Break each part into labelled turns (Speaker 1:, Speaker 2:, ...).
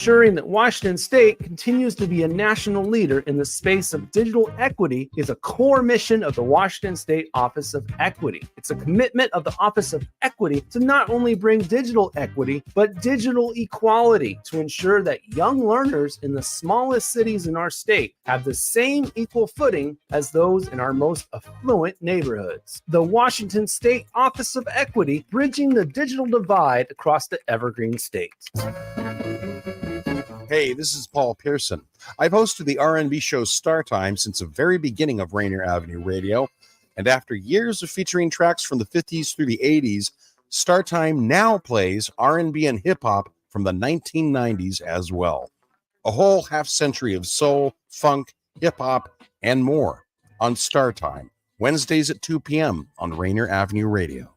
Speaker 1: Ensuring that Washington State continues to be a national leader in the space of digital equity is a core mission of the Washington State Office of Equity. It's a commitment of the Office of Equity to not only bring digital equity, but digital equality to ensure that young learners in the smallest cities in our state have the same equal footing as those in our most affluent neighborhoods. The Washington State Office of Equity, bridging the digital divide across the Evergreen State.
Speaker 2: Hey, this is Paul Pearson. I've hosted the R&B show Star Time since the very beginning of Rainier Avenue Radio, and after years of featuring tracks from the 50s through the 80s, Star Time now plays R&B and hip-hop from the 1990s as well. A whole half-century of soul, funk, hip-hop, and more on Star Time, Wednesdays at 2 p.m. on Rainier Avenue Radio.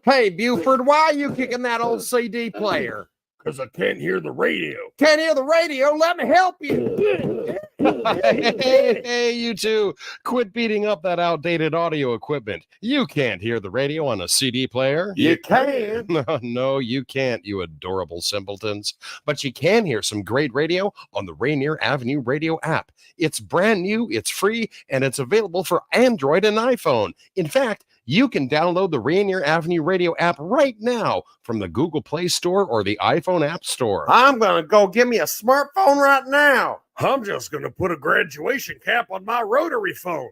Speaker 3: Hey, Buford, why are you kicking that old CD player?
Speaker 4: Because I can't hear the radio.
Speaker 3: Can't hear the radio? Let me help you.
Speaker 5: Hey, you two, quit beating up that outdated audio equipment. You can't hear the radio on a CD player.
Speaker 4: You can.
Speaker 5: No, you can't, you adorable simpletons. But you can hear some great radio on the Rainier Avenue Radio app. It's brand new, it's free, and it's available for Android and iPhone. In fact, you can download the Rainier Avenue Radio app right now from the Google Play Store or the iPhone App Store.
Speaker 3: I'm going to go give me a smartphone right now.
Speaker 4: I'm just going to put a graduation cap on my rotary phone.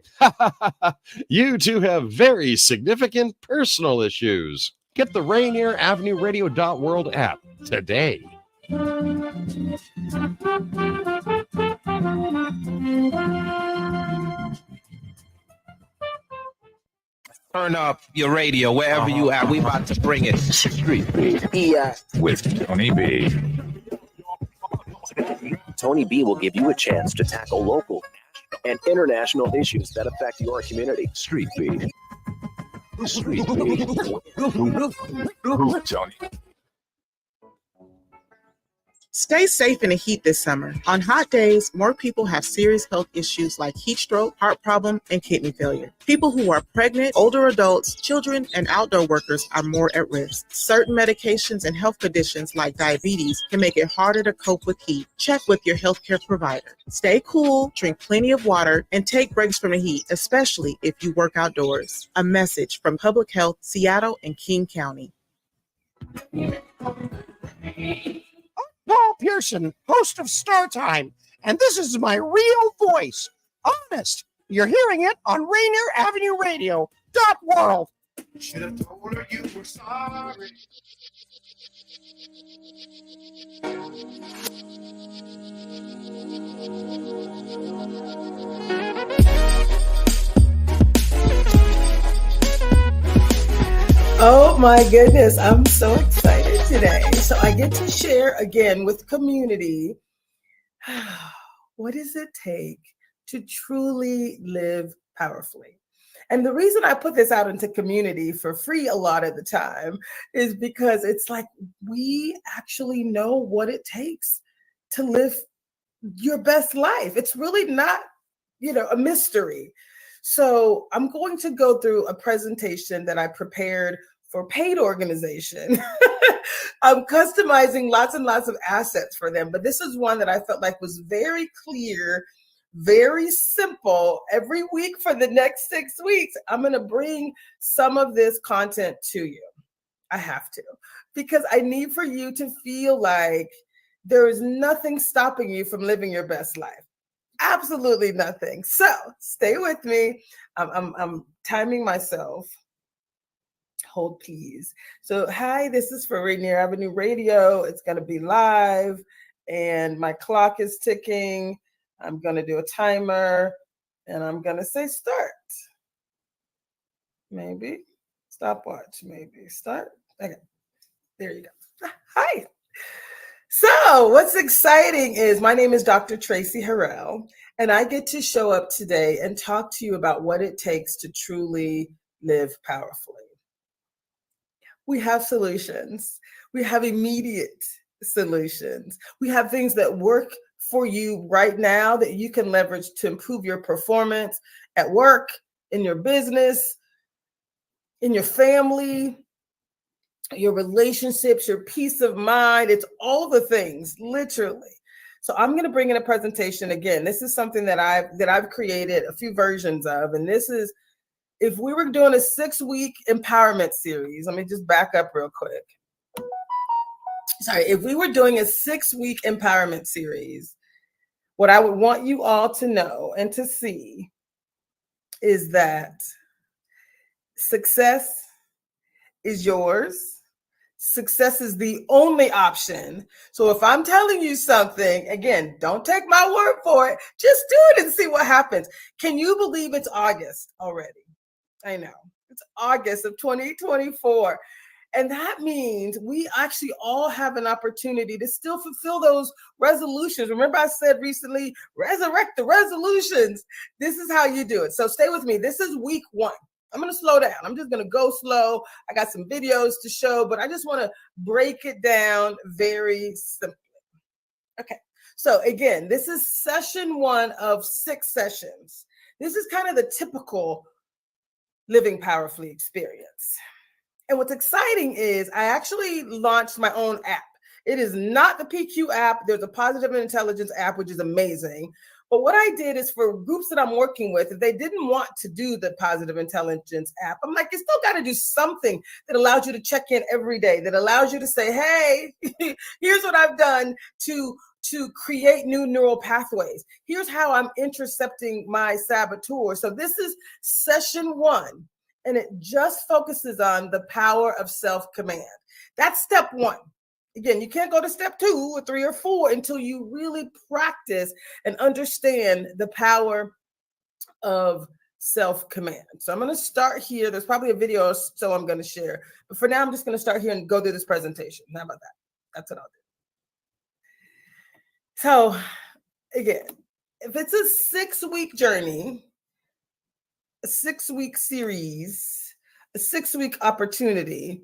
Speaker 5: You two have very significant personal issues. Get the Rainier Avenue Radio.world app today.
Speaker 6: Turn up your radio wherever you at. We about to bring it. Street Beat.
Speaker 7: Yeah.
Speaker 6: With Tony B.
Speaker 7: Tony B will give you a chance to tackle local and international issues that affect your community.
Speaker 6: Street Beat. Street Beat. Tony.
Speaker 8: Stay safe in the heat this summer. On hot days, more people have serious health issues like heat stroke, heart problem, and kidney failure. People who are pregnant, older adults, children, and outdoor workers are more at risk. Certain medications and health conditions like diabetes can make it harder to cope with heat. Check with your healthcare provider. Stay cool, drink plenty of water, and take breaks from the heat, especially if you work outdoors. A message from Public Health, Seattle, and King County.
Speaker 3: Paul Pearson, host of Star Time, and this is my real voice. Honest, you're hearing it on Rainier Avenue Radio.world.
Speaker 4: Should have told her you were sorry.
Speaker 9: Oh my goodness, I'm so excited today. So I get to share again with community, what does it take to truly live powerfully? And the reason I put this out into community for free a lot of the time is because it's like we actually know what it takes to live your best life. It's really not, a mystery. So I'm going to go through a presentation that I prepared for paid organization. I'm customizing lots and lots of assets for them, but this is one that I felt like was very clear, very simple. Every week for the next 6 weeks, I'm going to bring some of this content to you. I have to, because I need for you to feel like there is nothing stopping you from living your best life. Absolutely nothing. So stay with me. I'm timing myself. Hold, please. So, hi, this is for Rainier Avenue Radio. It's going to be live, and my clock is ticking. I'm going to do a timer, and I'm going to say start. Maybe. Stopwatch, maybe. Start. Okay. There you go. Hi. So what's exciting is my name is Dr. Traci Harrell, and I get to show up today and talk to you about what it takes to truly live powerfully. We have solutions. We have immediate solutions. We have things that work for you right now that you can leverage to improve your performance at work, in your business, in your family, your relationships, your peace of mind. It's all the things, literally. So I'm going to bring in a presentation again. This is something that I've created a few versions of, and this is if we were doing a 6-week empowerment series. Let me just back up real quick. Sorry, if we were doing a 6-week empowerment series, what I would want you all to know and to see is that success is yours. Success is the only option. So if I'm telling you something, again, don't take my word for it. Just do it and see what happens. Can you believe it's August already? I know. It's August of 2024. And that means we actually all have an opportunity to still fulfill those resolutions. Remember I said recently, resurrect the resolutions. This is how you do it. So stay with me. This is week 1. I'm going to slow down. I'm just going to go slow. I got some videos to show, but I just want to break it down very simply. Okay. So again, this is session 1 of 6 sessions. This is kind of the typical Living Powerfully experience. And what's exciting is I actually launched my own app. It is not the PQ app. There's a Positive Intelligence app, which is amazing. But what I did is for groups that I'm working with, if they didn't want to do the Positive Intelligence app, I'm like, you still got to do something that allows you to check in every day, that allows you to say, hey, here's what I've done to create new neural pathways. Here's how I'm intercepting my saboteur. So this is session 1. And it just focuses on the power of self-command. That's step 1. Again, you can't go to step 2 or 3 or 4 until you really practice and understand the power of self-command. So I'm going to start here. There's probably a video so I'm going to share. But for now, I'm just going to start here and go through this presentation. How about that? That's what I'll do. So again, if it's a 6-week journey, a 6-week series, a 6-week opportunity,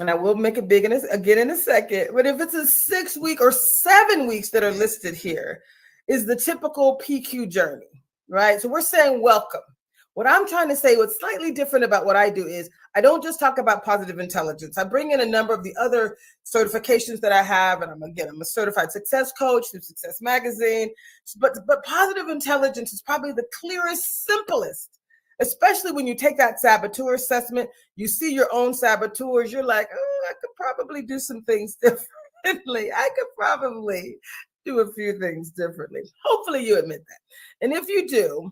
Speaker 9: and I will make it big again in a second, but if it's a 6-week or 7 weeks that are listed here, is the typical PQ journey, right? So we're saying welcome. What I'm trying to say, what's slightly different about what I do is I don't just talk about positive intelligence. I bring in a number of the other certifications that I have, and I'm a certified success coach through Success Magazine, but positive intelligence is probably the clearest, simplest. Especially when you take that saboteur assessment, you see your own saboteurs, you're like, oh, I could probably do some things differently. I could probably do a few things differently. Hopefully you admit that. And if you do,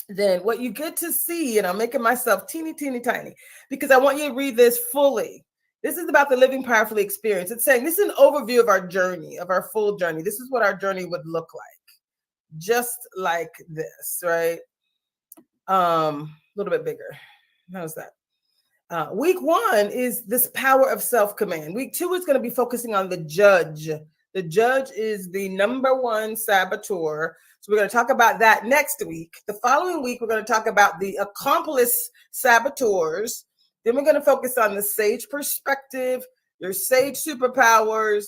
Speaker 9: then what you get to see, and I'm making myself teeny, teeny, tiny, because I want you to read this fully. This is about the Living Powerfully experience. It's saying this is an overview of our journey, of our full journey. This is what our journey would look like. Just like this, right? A little bit bigger. How's that? Week 1 is this power of self-command. Week 2 is going to be focusing on the judge. The judge is the number 1 saboteur. So we're going to talk about that next week. The following week, we're going to talk about the accomplice saboteurs. Then we're going to focus on the sage perspective, your sage superpowers.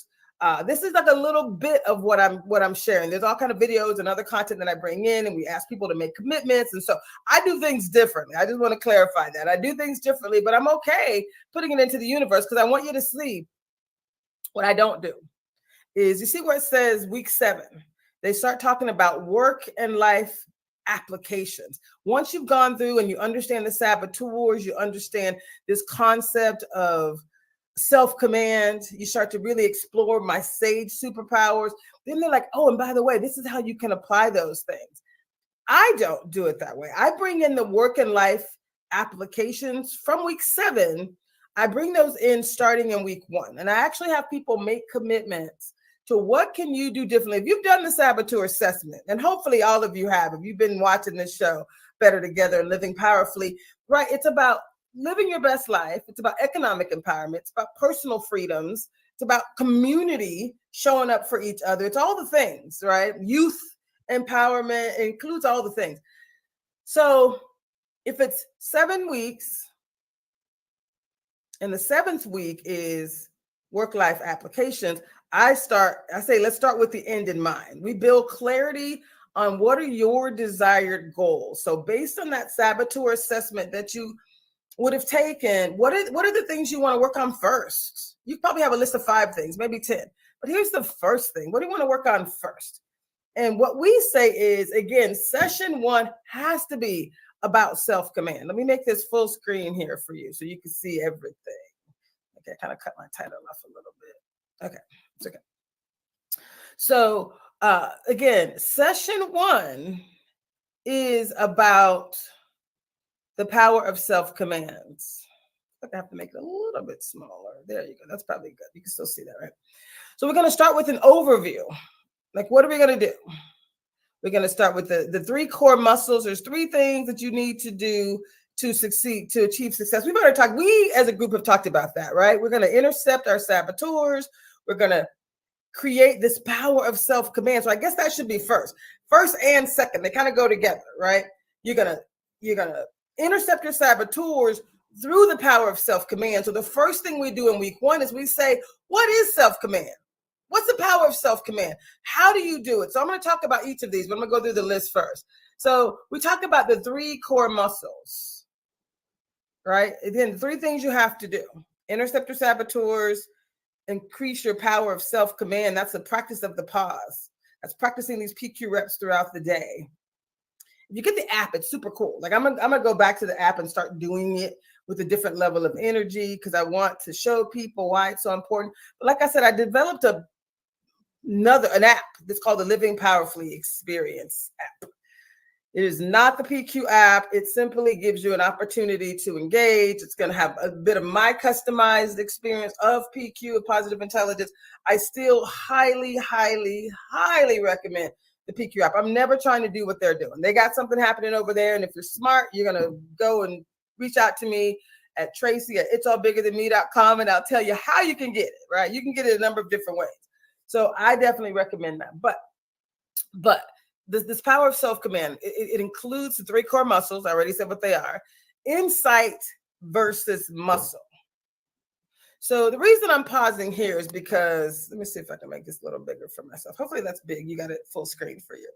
Speaker 9: This is like a little bit of what I'm sharing. There's all kind of videos and other content that I bring in, and we ask people to make commitments. And so I do things differently. I just want to clarify that. I do things differently, but I'm okay putting it into the universe because I want you to see what I don't do. Is you see where it says week 7, they start talking about work and life applications. Once you've gone through and you understand the saboteurs, you understand this concept of self-command, you start to really explore my sage superpowers. Then they're like, oh, and by the way, this is how you can apply those things. I don't do it that way. I bring in the work and life applications from week 7. I bring those in starting in week 1. And I actually have people make commitments to what can you do differently. If you've done the saboteur assessment, and hopefully all of you have, if you've been watching this show, Better Together and Living Powerfully, right? It's about living your best life. It's about economic empowerment. It's about personal freedoms. It's about community, showing up for each other. It's all the things, right? Youth empowerment includes all the things. So if it's 7 weeks and the 7th week is work-life applications, I say, let's start with the end in mind. We build clarity on what are your desired goals. So based on that saboteur assessment that you would have taken, what are the things you want to work on first? You probably have a list of 5 things, maybe 10. But here's the first thing. What do you want to work on first? And what we say is, again, session 1 has to be about self-command. Let me make this full screen here for you so you can see everything. Okay, I kind of cut my title off a little bit. Okay, it's okay. So again, session 1 is about the power of self-command. I have to make it a little bit smaller. There you go. That's probably good. You can still see that, right? So we're going to start with an overview. Like, what are we going to do? We're going to start with the 3 core muscles. There's 3 things that you need to do to succeed, to achieve success. We've already talked, we as a group have talked about that, right? We're going to intercept our saboteurs. We're going to create this power of self-command. So I guess that should be first and second. They kind of go together, right? You're going to intercept your saboteurs through the power of self-command. So the first thing we do in week 1 is we say, what is self-command? What's the power of self-command? How do you do it? So I'm going to talk about each of these, but I'm going to go through the list first. So we talk about the 3 core muscles, right? Again, the 3 things you have to do: intercept your saboteurs, increase your power of self-command. That's the practice of the pause. That's practicing these PQ reps throughout the day. If you get the app, it's super cool. Like I'm gonna go back to the app and start doing it with a different level of energy because I want to show people why it's so important. But like I said, I developed an app that's called the Living Powerfully Experience app. It is not the PQ app. It simply gives you an opportunity to engage. It's going to have a bit of my customized experience of PQ, of positive intelligence. I still highly, highly, highly recommend the PQ app. I'm never trying to do what they're doing. They got something happening over there. And if you're smart, you're going to go and reach out to me at Traci at itsallbiggerthanme.com, and I'll tell you how you can get it, right? You can get it a number of different ways. So I definitely recommend that. But this power of self-command, it includes the 3 core muscles. I already said what they are. Insight versus muscle. So the reason I'm pausing here is because, let me see if I can make this a little bigger for myself. Hopefully that's big. You got it full screen for you.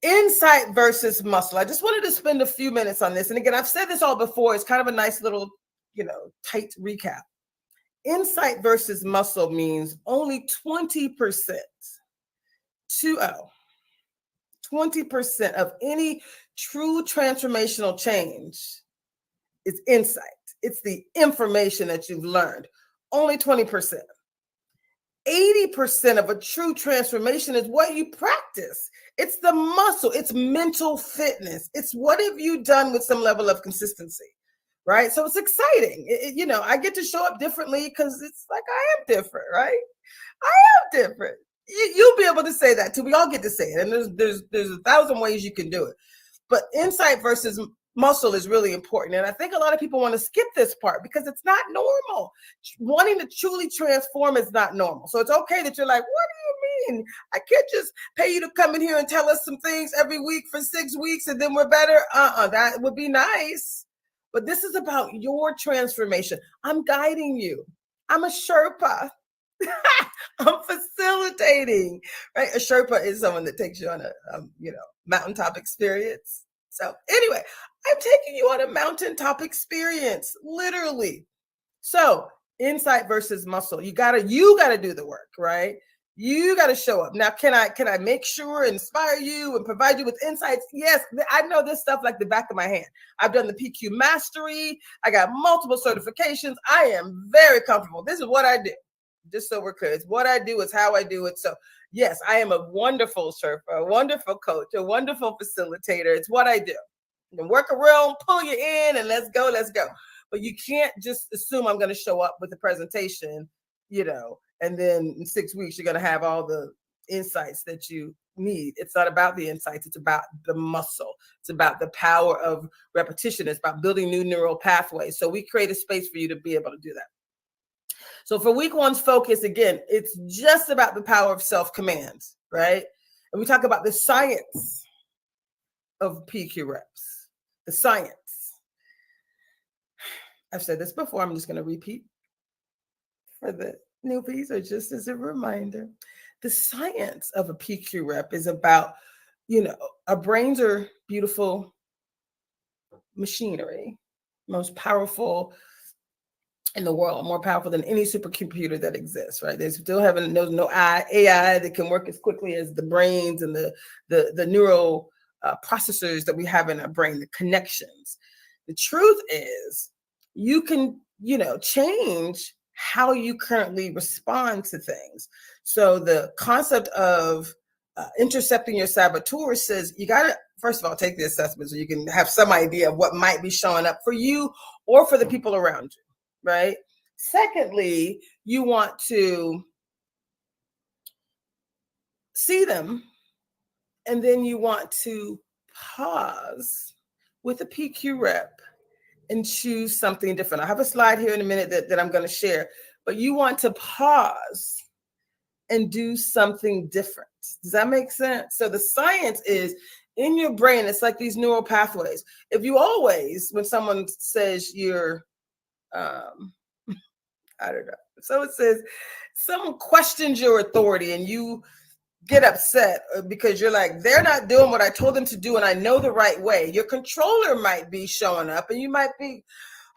Speaker 9: Insight versus muscle. I just wanted to spend a few minutes on this. And again, I've said this all before. It's kind of a nice little, tight recap. Insight versus muscle means only 20%, 20% of any true transformational change is insight. It's the information that you've learned. Only 20%. 80% of a true transformation is what you practice. It's the muscle. It's mental fitness. It's what have you done with some level of consistency, right? So it's exciting. I get to show up differently because it's like I am different, right? I am different. You'll be able to say that too. We all get to say it. And there's 1,000 ways you can do it. But insight versus muscle is really important. And I think a lot of people want to skip this part because it's not normal. Wanting to truly transform is not normal. So it's okay that you're like, what do you mean? I can't just pay you to come in here and tell us some things every week for 6 weeks and then we're better. That would be nice. But this is about your transformation. I'm guiding you. I'm a Sherpa. I'm facilitating, right? A Sherpa is someone that takes you on a, mountaintop experience. So anyway, I'm taking you on a mountaintop experience, literally. So insight versus muscle. You gotta do the work, right? You gotta show up. Now, can I make sure, inspire you, and provide you with insights? Yes, I know this stuff like the back of my hand. I've done the PQ mastery. I got multiple certifications. I am very comfortable. This is what I do. Just so we're clear, it's what I do, it's how I do it. So yes, I am a wonderful Sherpa, a wonderful coach, a wonderful facilitator. It's what I do. You can work around, pull you in, and let's go. But you can't just assume I'm going to show up with a presentation, and then in 6 weeks, you're going to have all the insights that you need. It's not about the insights. It's about the muscle. It's about the power of repetition. It's about building new neural pathways. So we create a space for you to be able to do that. So for week 1's focus, again, it's just about the power of self-command, right? And we talk about the science of PQ reps, the science. I've said this before. I'm just going to repeat for the newbies or just as a reminder. The science of a PQ rep is about, our brains are beautiful machinery. most powerful in the world, more powerful than any supercomputer that exists, right? They still haven't, there's no AI that can work as quickly as the brains and the neural processors that we have in our brain, the connections. The truth is you can, change how you currently respond to things. So the concept of intercepting your saboteur says you got to, first of all, take the assessment so you can have some idea of what might be showing up for you or for the people around you, right? Secondly, you want to see them, and then you want to pause with a PQ rep and choose something different. I have a slide here in a minute that I'm going to share, but you want to pause and do something different. Does that make sense? So the science is in your brain. It's like these neural pathways. If you always, when someone says you're, I don't know. So it says someone questions your authority and you get upset because you're like, they're not doing what I told them to do and I know the right way. Your controller might be showing up and you might be,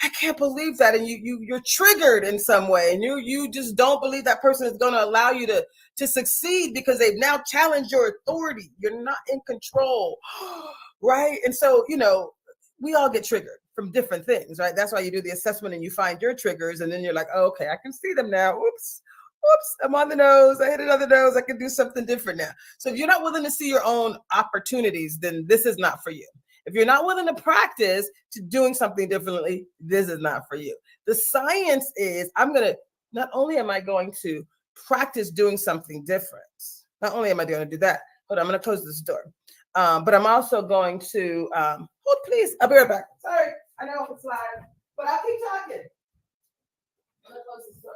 Speaker 9: I can't believe that. And you're triggered in some way and you just don't believe that person is going to allow you to succeed because they've now challenged your authority. You're not in control, right? And so, we all get triggered from different things, right? That's why you do the assessment and you find your triggers and then you're like, oh, okay, I can see them now. Oops, I'm on the nose. I hit it on the nose. I can do something different now. So if you're not willing to see your own opportunities, then this is not for you. If you're not willing to practice to doing something differently, this is not for you. The science is not only am I going to practice doing something different, not only am I going to do that, hold on, I'm going to close this door. But I'm also going to, hold please, I'll be right back. Sorry, I know it's live, but I'll keep talking. I'm going to close this door.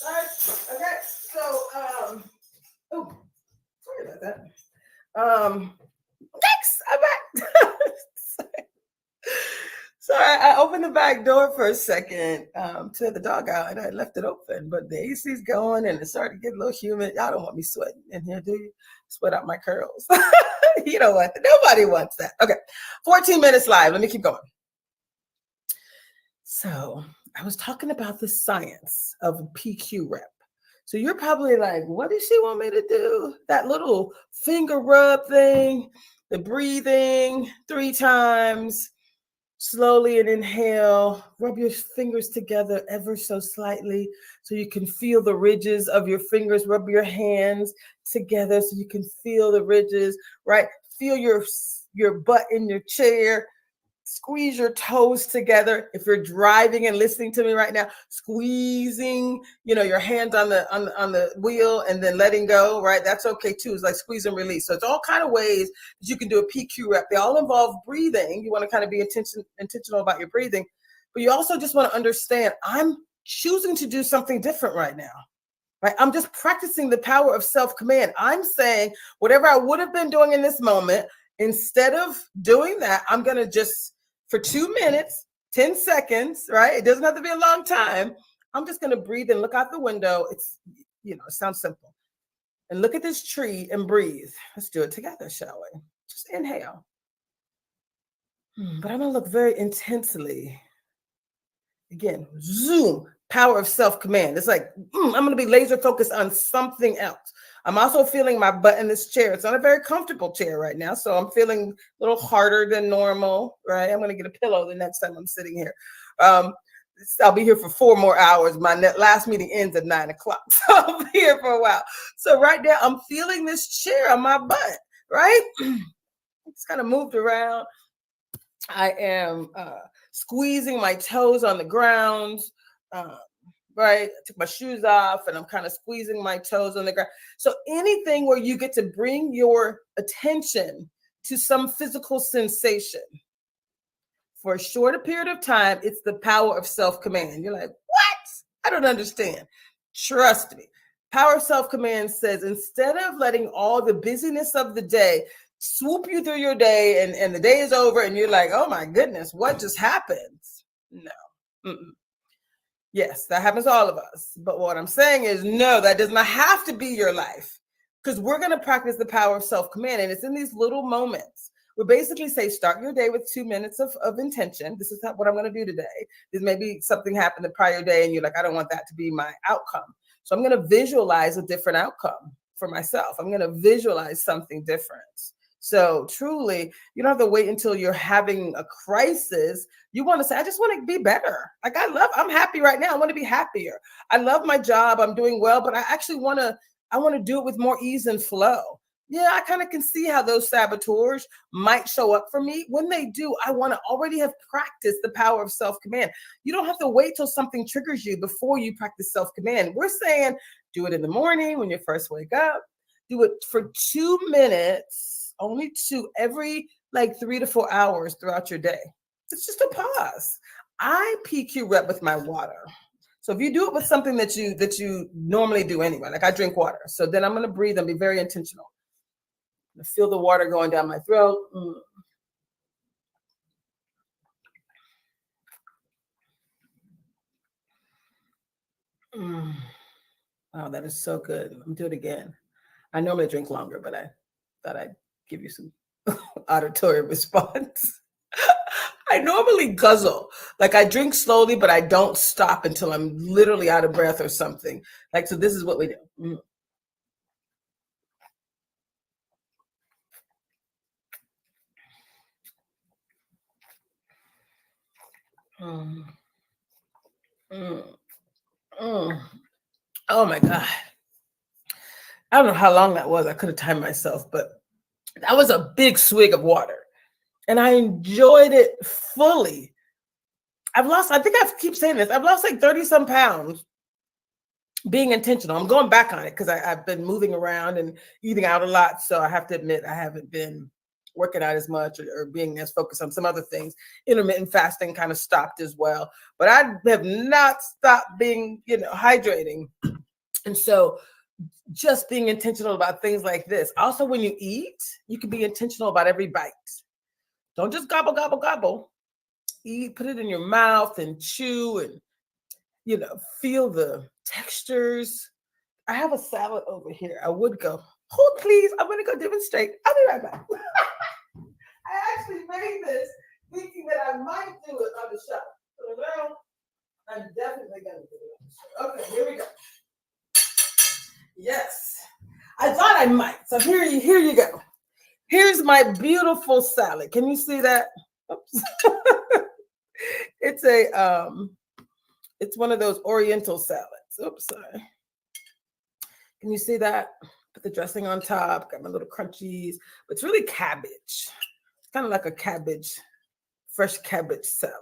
Speaker 9: All right, okay, so, sorry about that. Next, I'm back. Sorry, I opened the back door for a second to the dog out and I left it open, but the AC's going and it started to get a little humid. Y'all don't want me sweating in here, do you? Sweat out my curls. You know what? Nobody wants that. Okay, 14 minutes live. Let me keep going. So I was talking about the science of a PQ rep. So you're probably like, what does she want me to do? That little finger rub thing, the breathing 3 times, slowly and inhale, rub your fingers together ever so slightly so you can feel the ridges of your fingers, rub your hands together so you can feel the ridges, right? Feel your butt in your chair. Squeeze your toes together. If you're driving and listening to me right now, squeezing, your hands on the wheel and then letting go, right? That's okay too. It's like squeeze and release. So it's all kind of ways that you can do a PQ rep. They all involve breathing. You want to kind of be intentional about your breathing, but you also just want to understand, I'm choosing to do something different right now, right? I'm just practicing the power of self-command. I'm saying whatever I would have been doing in this moment, instead of doing that, I'm going to just, for 2 minutes, 10 seconds, right? It doesn't have to be a long time. I'm just going to breathe and look out the window. It's, it sounds simple. And look at this tree and breathe. Let's do it together, shall we? Just inhale. But I'm going to look very intensely. Again, zoom, power of self-command. It's like, I'm going to be laser focused on something else. I'm also feeling my butt in this chair. It's not a very comfortable chair right now, so I'm feeling a little harder than normal, right? I'm going to get a pillow the next time I'm sitting here. I'll be here for 4 more hours. My last meeting ends at 9 o'clock, so I'll be here for a while. So right now, I'm feeling this chair on my butt, right? It's kind of moved around. I am squeezing my toes on the ground, right? I took my shoes off and I'm kind of squeezing my toes on the ground. So anything where you get to bring your attention to some physical sensation for a shorter period of time, it's the power of self-command. You're like, what? I don't understand. Trust me. Power of self-command says, instead of letting all the busyness of the day swoop you through your day and the day is over and you're like, oh my goodness, what just happened? No. Mm-mm. Yes, that happens to all of us. But what I'm saying is, no, that does not have to be your life, because we're going to practice the power of self-command. And it's in these little moments We basically say, start your day with 2 minutes of intention. This is what I'm going to do today. There's maybe something happened the prior day and you're like, I don't want that to be my outcome. So I'm going to visualize a different outcome for myself. I'm going to visualize something different. So truly, you don't have to wait until you're having a crisis. You want to say, I just want to be better. Like I'm happy right now. I want to be happier. I love my job. I'm doing well, but I actually want to do it with more ease and flow. Yeah, I kind of can see how those saboteurs might show up for me. When they do, I want to already have practiced the power of self-command. You don't have to wait till something triggers you before you practice self-command. We're saying do it in the morning when you first wake up. Do it for 2 minutes, only 2, every like 3 to 4 hours throughout your day. It's just a pause. I PQ rep with my water. So if you do it with something that you normally do anyway, like I drink water. So then I'm going to breathe and be very intentional. I feel the water going down my throat. Oh, that is so good. Let me do it again. I normally drink longer, but I thought I'd give you some auditory response. I normally guzzle. Like I drink slowly, but I don't stop until I'm literally out of breath or something. Like, so this is what we do. Oh my God. I don't know how long that was. I could have timed myself, but that was a big swig of water. And I enjoyed it fully. I think I keep saying this, I've lost like 30 some pounds being intentional. I'm going back on it because I've been moving around and eating out a lot. So I have to admit, I haven't been working out as much or being as focused on some other things. Intermittent fasting kind of stopped as well. But I have not stopped being, hydrating. And so just being intentional about things like this. Also, when you eat, you can be intentional about every bite. Don't just gobble, gobble, gobble. Eat, put it in your mouth and chew and, feel the textures. I have a salad over here. I would go, hold please, I'm going to go demonstrate. I'll be right back. I actually made this thinking that I might do it on the show. So now I'm definitely going to do it on the show. Okay, here we go. Yes, I thought I might. So here you go. Here's my beautiful salad. Can you see that? Oops. It's one of those Oriental salads. Oops, sorry. Can you see that? Put the dressing on top. Got my little crunchies. But it's really cabbage. It's kind of like a fresh cabbage salad.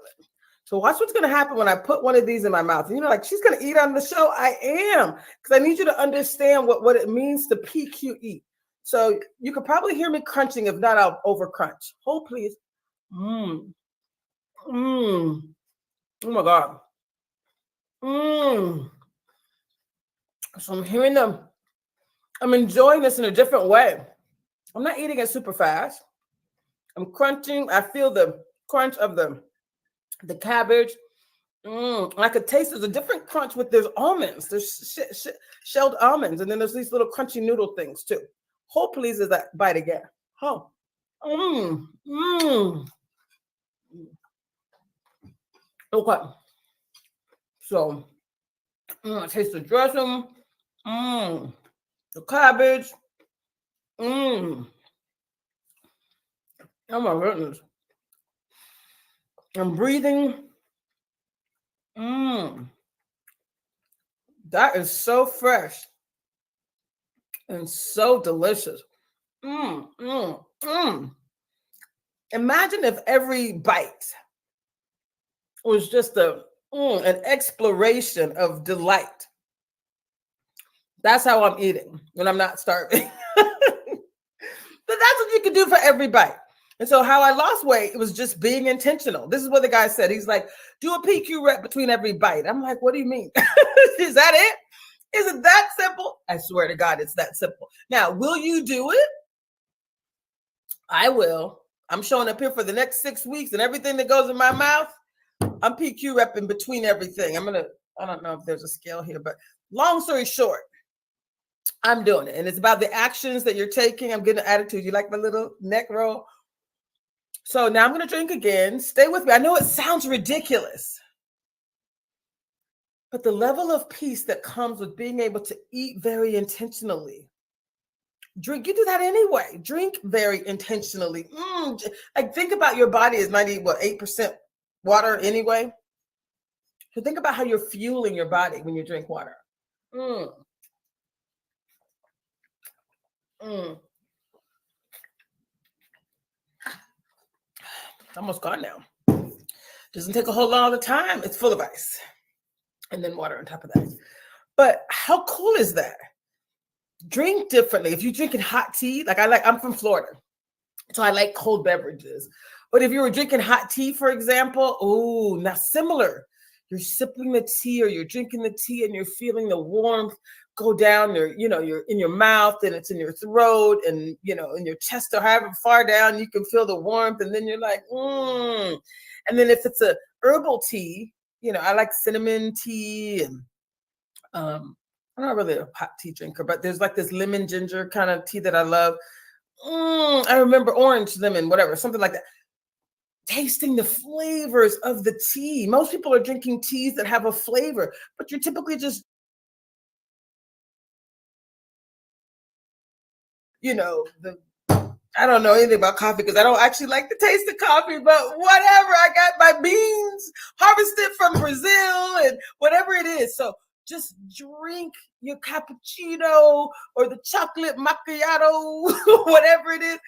Speaker 9: So watch what's going to happen when I put one of these in my mouth. And like she's going to eat on the show. I am, because I need you to understand what it means to PQ eat. So you could probably hear me crunching. If not, I'll over crunch. Hold, please. Oh my God. So I'm hearing them. I'm enjoying this in a different way. I'm not eating it super fast. I'm crunching. I feel the crunch of the cabbage. I could taste there's a different crunch there's almonds. There's shelled almonds. And then there's these little crunchy noodle things too. Hold please as I bite again. Oh. Okay. So I taste the dressing. The cabbage. Oh my goodness. I'm breathing. That is so fresh and so delicious. Imagine if every bite was just an exploration of delight. That's how I'm eating when I'm not starving. But that's what you can do for every bite. And so how I lost weight, it was just being intentional. This is what the guy said. He's like, do a PQ rep between every bite. I'm like, what do you mean? Is that it? Is it that simple? I swear to God, it's that simple. Now, will you do it? I will. I'm showing up here for the next 6 weeks and everything that goes in my mouth, I'm PQ repping between everything. I don't know if there's a scale here, but long story short, I'm doing it. And it's about the actions that you're taking. I'm getting an attitude. You like my little neck roll? So now I'm going to drink again. Stay with me. I know it sounds ridiculous, but the level of peace that comes with being able to eat very intentionally. Drink, you do that anyway. Drink very intentionally. Like think about your body is 8% water anyway. So think about how you're fueling your body when you drink water. It's almost gone now. Doesn't take a whole lot of time. It's full of ice and then water on top of that. But how cool is that? Drink differently. If you're drinking hot tea, I'm from Florida, so I like cold beverages. But if you were drinking hot tea, for example, now similar. You're sipping the tea or you're drinking the tea and you're feeling the warmth go down you're in your mouth and it's in your throat and, in your chest or however far down, you can feel the warmth. And then you're like, And then if it's a herbal tea, I like cinnamon tea and, I'm not really a hot tea drinker, but there's like this lemon ginger kind of tea that I love. I remember orange, lemon, whatever, something like that. Tasting the flavors of the tea. Most people are drinking teas that have a flavor, but you're typically just, I don't know anything about coffee because I don't actually like the taste of coffee, but whatever. I got my beans harvested from Brazil and whatever it is. So just drink your cappuccino or the chocolate macchiato, whatever it is.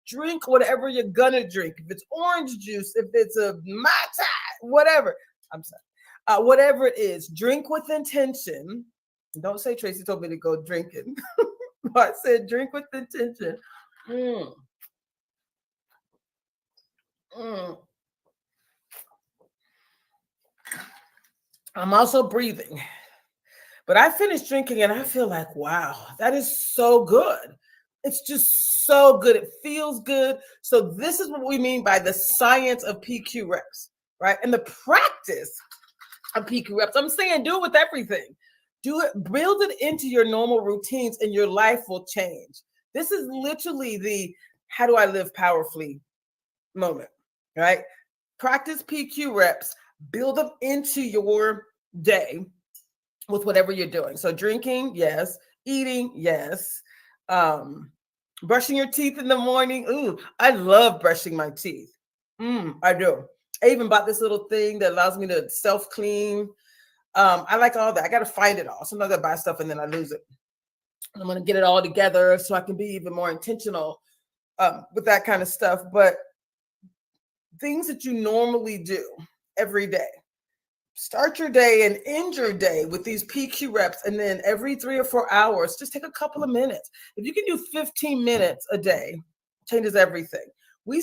Speaker 9: Drink whatever you're gonna drink. If it's orange juice, if it's a matcha, whatever. I'm sorry. Whatever it is, drink with intention. Don't say Tracy told me to go drinking. I said drink with intention. I'm also breathing. But I finished drinking and I feel like, wow, that is so good. It's just so good. It feels good. So this is what we mean by the science of PQ reps, right? And the practice of PQ reps. I'm saying do it with everything. Do it, build it into your normal routines and your life will change. This is literally the how do I live powerfully moment, right? Practice PQ reps, build them into your day with whatever you're doing. So drinking, yes. Eating, yes. Brushing your teeth in the morning. Ooh, I love brushing my teeth. I do. I even bought this little thing that allows me to self-clean. I like all that. I got to find it all. Sometimes I buy stuff and then I lose it. I'm going to get it all together so I can be even more intentional with that kind of stuff. But things that you normally do every day. Start your day and end your day with these PQ reps. And then every 3 or 4 hours, just take a couple of minutes. If you can do 15 minutes a day, changes everything. We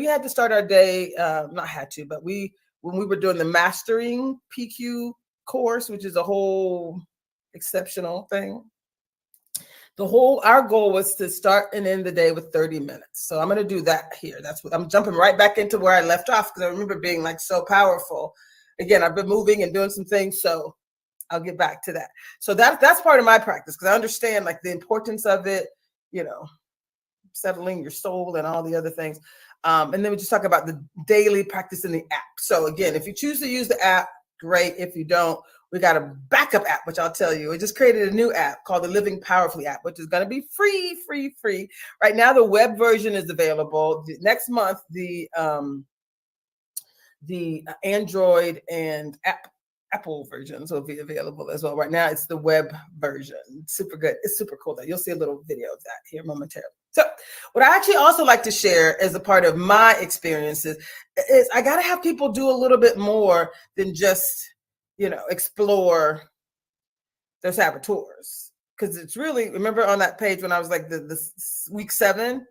Speaker 9: had to start our day, not had to, but when we were doing the Mastering PQ course, which is a whole exceptional thing. Our goal was to start and end the day with 30 minutes. So I'm going to do that here. That's what I'm jumping right back into where I left off because I remember being like so powerful. Again, I've been moving and doing some things, so I'll get back to that. So that's part of my practice because I understand like the importance of it, settling your soul and all the other things. And then we just talk about the daily practice in the app. So again, if you choose to use the app, great. If you don't, we got a backup app, which I'll tell you. We just created a new app called the Living Powerfully app, which is going to be free. Right now, the web version is available. Next month, the Android and Apple versions will be available as well. Right now, it's the web version. It's super good. It's super cool, though. You'll see a little video of that here momentarily. So what I actually also like to share as a part of my experiences is I got to have people do a little bit more than just, explore their saboteurs. Because it's really, remember on that page when I was like the week 7?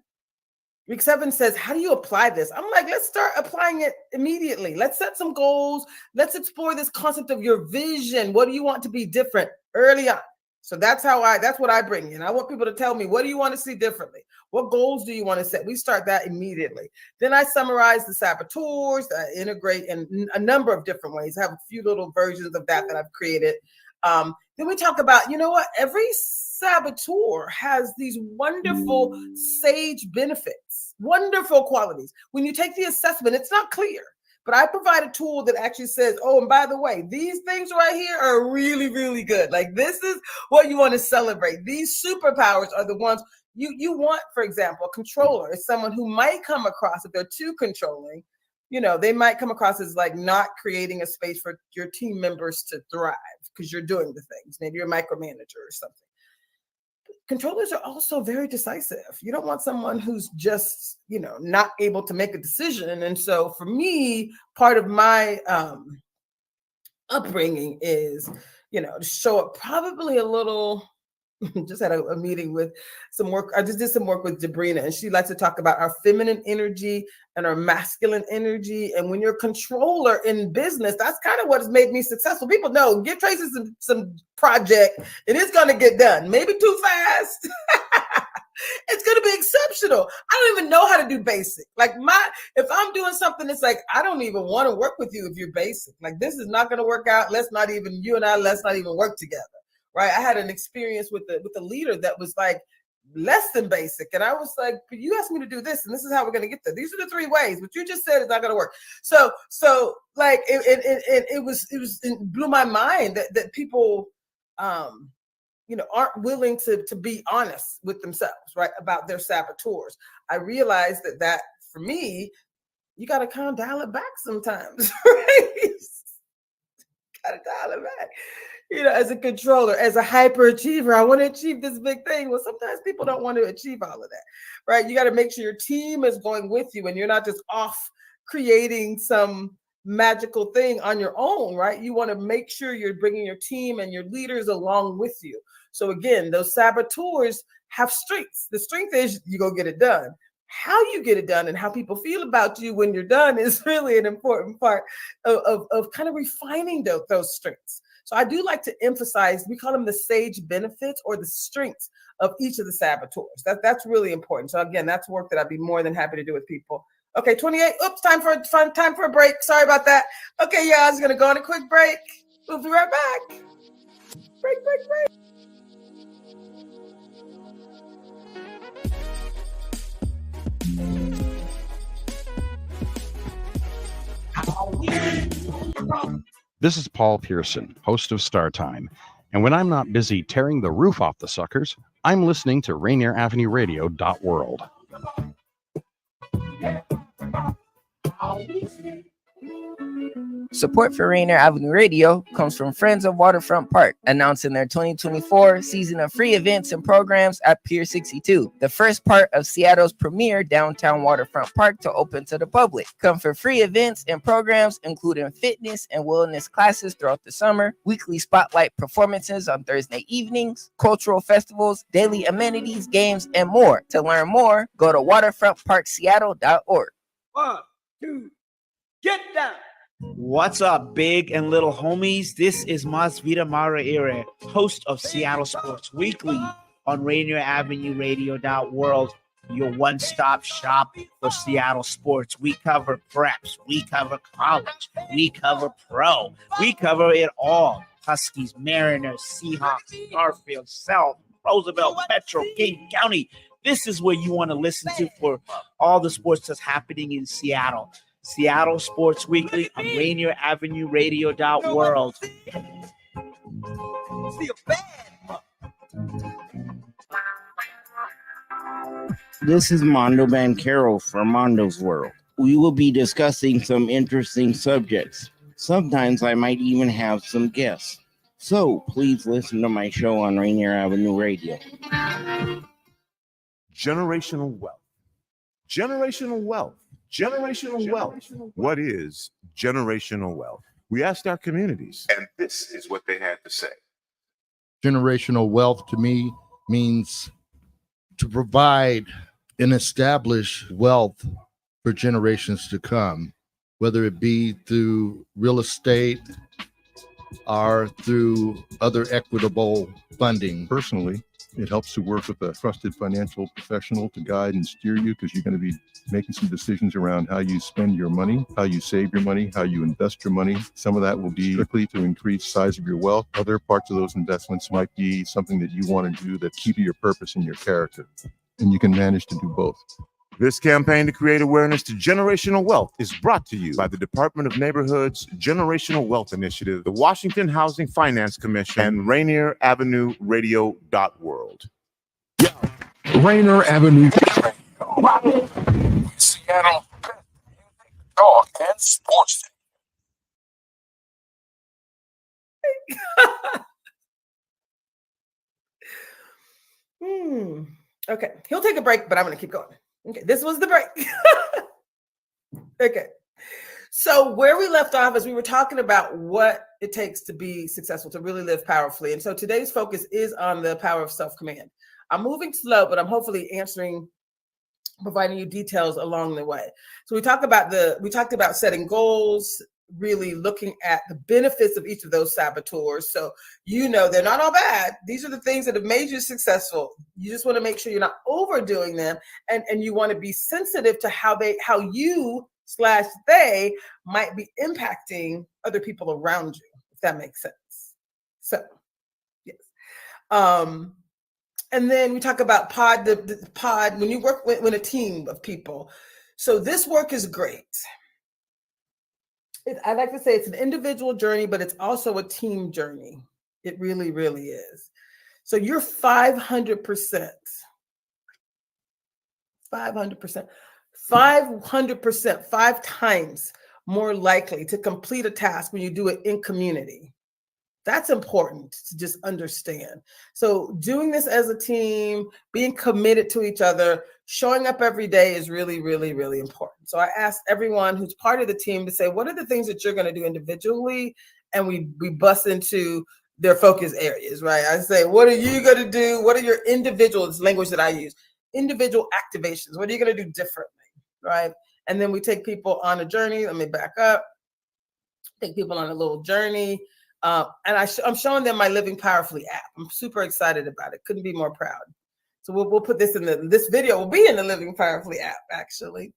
Speaker 9: Week 7 says, how do you apply this? I'm like, let's start applying it immediately. Let's set some goals. Let's explore this concept of your vision. What do you want to be different early on? So that's what I bring in. I want people to tell me, what do you want to see differently? What goals do you want to set? We start that immediately. Then I summarize the saboteurs, I integrate in a number of different ways. I have a few little versions of that I've created. Then we talk about, every saboteur has these wonderful sage benefits, wonderful qualities. When you take the assessment, it's not clear, but I provide a tool that actually says, oh, and by the way, these things right here are really, really good. Like, this is what you want to celebrate. These superpowers are the ones you want. For example, a controller is someone who might come across, if they're too controlling, they might come across as like not creating a space for your team members to thrive because you're doing the things. Maybe you're a micromanager or something. Controllers are also very decisive. You don't want someone who's just, not able to make a decision. And so for me, part of my upbringing is, to show up probably a little. Just had a meeting with some work. I just did some work with Debrina, and she likes to talk about our feminine energy and our masculine energy. And when you're a controller in business, that's kind of what has made me successful. People know, give Traci some project and it's going to get done. Maybe too fast. It's going to be exceptional. I don't even know how to do basic. Like if I'm doing something, it's like, I don't even want to work with you if you're basic. Like, this is not going to work out. Let's not even work together. Right. I had an experience with a leader that was like less than basic. And I was like, but you asked me to do this, and this is how we're going to get there. These are the 3 ways. What you just said is not going to work. So like it blew my mind that people, aren't willing to be honest with themselves, right, about their saboteurs. I realized that for me, you got to kind of dial it back sometimes, right? Got to dial it back. As a controller, as a hyperachiever, I want to achieve this big thing. Well, sometimes people don't want to achieve all of that, right? You got to make sure your team is going with you and you're not just off creating some magical thing on your own, right? You want to make sure you're bringing your team and your leaders along with you. So again, those saboteurs have strengths. The strength is you go get it done. How you get it done and how people feel about you when you're done is really an important part of kind of refining those strengths. So I do like to emphasize, we call them the sage benefits or the strengths of each of the saboteurs. That's really important. So again, that's work that I'd be more than happy to do with people. Okay, 28. Oops, time for a break. Sorry about that. Okay, yeah, I was going to go on a quick break. We'll be right back. Break.
Speaker 10: This is Paul Pearson, host of Star Time. And when I'm not busy tearing the roof off the suckers, I'm listening to Rainier Avenue Radio.world.
Speaker 11: Support for Rainier Avenue Radio comes from Friends of Waterfront Park, announcing their 2024 season of free events and programs at Pier 62, the first part of Seattle's premier downtown waterfront park to open to the public. Come for free events and programs, including fitness and wellness classes throughout the summer, weekly spotlight performances on Thursday evenings, cultural festivals, daily amenities, games, and more. To learn more, go to waterfrontparkseattle.org.
Speaker 12: 1, 2, get down!
Speaker 13: What's up, big and little homies? This is Masvita Maraire, host of Seattle Sports Weekly on Rainier Avenue Radio.world, your one-stop shop for Seattle sports. We cover preps, we cover college, we cover pro, we cover it all. Huskies, Mariners, Seahawks, Garfield, South, Roosevelt, Metro, King County. This is where you want to listen to for all the sports that's happening in Seattle. Seattle Sports Weekly on Rainier Avenue Radio.world.
Speaker 14: This is Mondo Bancaro for Mondo's World. We will be discussing some interesting subjects. Sometimes I might even have some guests. So please listen to my show on Rainier Avenue Radio.
Speaker 15: Generational wealth. Generational wealth. Generational wealth. What is generational wealth? We asked our communities, and this is what they had to say.
Speaker 16: Generational wealth to me means to provide and establish wealth for generations to come, whether it be through real estate or through other equitable funding.
Speaker 15: Personally,
Speaker 17: It helps to work with a trusted financial professional to guide and steer you, because you're going to be making some decisions around how you spend your money, how you save your money, how you invest your money. Some of that will be strictly to increase size of your wealth. Other parts of those investments might be something that you want to do that keep your purpose and your character. And you can manage to do both.
Speaker 15: This campaign to create awareness to generational wealth is brought to you by the Department of Neighborhood's Generational Wealth Initiative, the Washington Housing Finance Commission, and Rainier Avenue Radio.world.
Speaker 18: Rainier Avenue Radio. Seattle, talk, and sports.
Speaker 9: Okay, he'll take a break, but I'm going to keep going. Okay, this was the break. Okay, so where we left off is we were talking about what it takes to be successful, to really live powerfully. And so today's focus is on the power of self-command. I'm moving slow, but I'm hopefully providing you details along the way. So we talked about setting goals, really looking at the benefits of each of those saboteurs. So, they're not all bad. These are the things that have made you successful. You just want to make sure you're not overdoing them. And you want to be sensitive to how you/they might be impacting other people around you, if that makes sense. So, yes. And then we talk about the pod, when you work with a team of people. So this work is great. I like to say it's an individual journey, but it's also a team journey. It really, really is. So you're 500%, 5 times more likely to complete a task when you do it in community. That's important to just understand. So doing this as a team, being committed to each other, showing up every day is really, really, really important. So I asked everyone who's part of the team to say, what are the things that you're going to do individually? And we bust into their focus areas, right? I say, what are you going to do? What are your individual, it's language that I use, individual activations? What are you going to do differently, right? And then we take people on a journey. Let me back up. Take people on a little journey. And I'm showing them my Living Powerfully app. I'm super excited about it. Couldn't be more proud. So we'll put this this video will be in the Living Powerfully app, actually.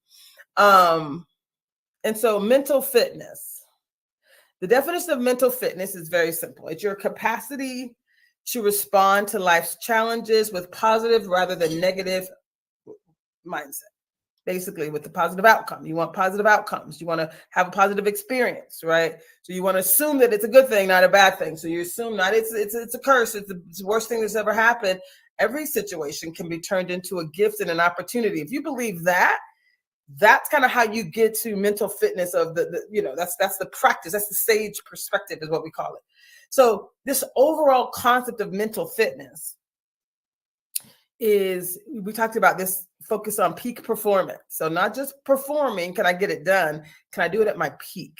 Speaker 9: And so mental fitness. The definition of mental fitness is very simple. It's your capacity to respond to life's challenges with positive rather than negative mindset. Basically, with the positive outcome. You want positive outcomes. You want to have a positive experience, right? So you want to assume that it's a good thing, not a bad thing. So you assume not it's a curse. It's the worst thing that's ever happened. Every situation can be turned into a gift and an opportunity. If you believe that, that's kind of how you get to mental fitness of that's the practice. That's the sage perspective is what we call it. So this overall concept of mental fitness is, we talked about this, focus on peak performance. So not just performing, can I get it done? Can I do it at my peak,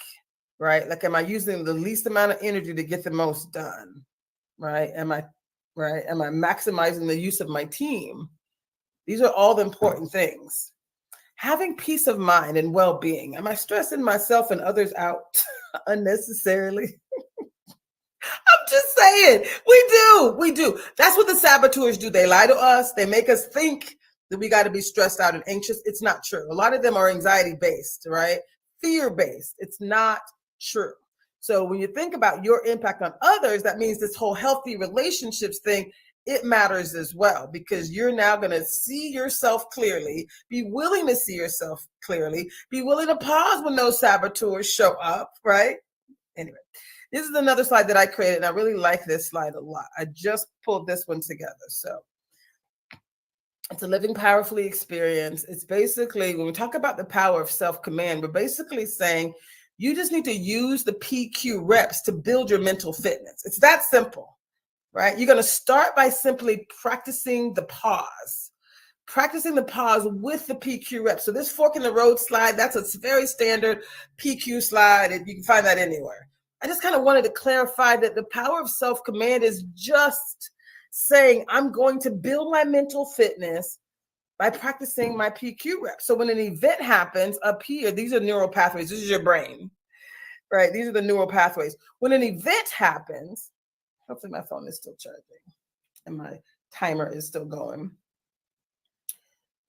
Speaker 9: right? Like, am I using the least amount of energy to get the most done, right? Am I maximizing the use of my team? These are all the important things. Having peace of mind and well-being. Am I stressing myself and others out unnecessarily? I'm just saying, we do. That's what the saboteurs do. They lie to us. They make us think that we got to be stressed out and anxious. It's not true. A lot of them are anxiety-based, right? Fear-based. It's not true. So when you think about your impact on others, that means this whole healthy relationships thing, it matters as well, because you're now going to see yourself clearly, be willing to see yourself clearly, be willing to pause when those saboteurs show up, right? Anyway, this is another slide that I created, and I really like this slide a lot. I just pulled this one together. So it's a living powerfully experience. It's basically, when we talk about the power of self-command, we're basically saying you just need to use the PQ reps to build your mental fitness. It's that simple, right? You're going to start by simply practicing the pause with the PQ reps. So this fork in the road slide, that's a very standard PQ slide, and you can find that anywhere. I just kind of wanted to clarify that the power of self-command is just saying, I'm going to build my mental fitness by practicing my PQ reps. So when an event happens up here, these are neural pathways. This is your brain, right? These are the neural pathways. When an event happens, hopefully my phone is still charging and my timer is still going.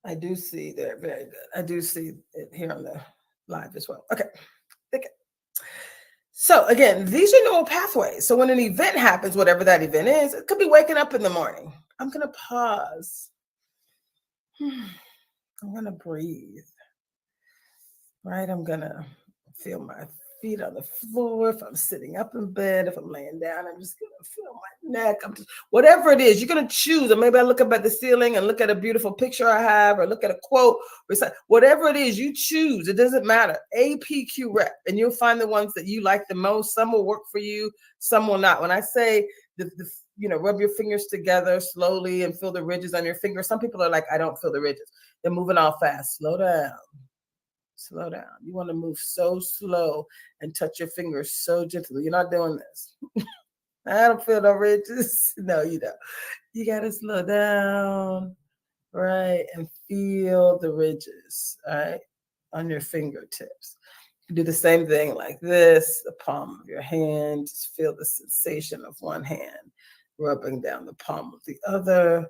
Speaker 9: I do see there. Very good. I do see it here on the live as well. Okay. So again, these are neural pathways. So when an event happens, whatever that event is, it could be waking up in the morning. I'm going to pause. I'm going to breathe. Right? I'm going to feel my feet on the floor. If I'm sitting up in bed, if I'm laying down, I'm just going to feel my neck. Whatever it is, you're going to choose. Or maybe I look up at the ceiling and look at a beautiful picture I have, or look at a quote. Whatever it is, you choose. It doesn't matter. APQ rep, and you'll find the ones that you like the most. Some will work for you, some will not. When I say rub your fingers together slowly and feel the ridges on your fingers, some people are like, I don't feel the ridges. They're moving all fast. Slow down. Slow down. You want to move so slow and touch your fingers so gently. You're not doing this. I don't feel no ridges. No, you don't. You got to slow down, right? And feel the ridges, right? On your fingertips. You do the same thing like this, the palm of your hand. Just feel the sensation of one hand rubbing down the palm of the other.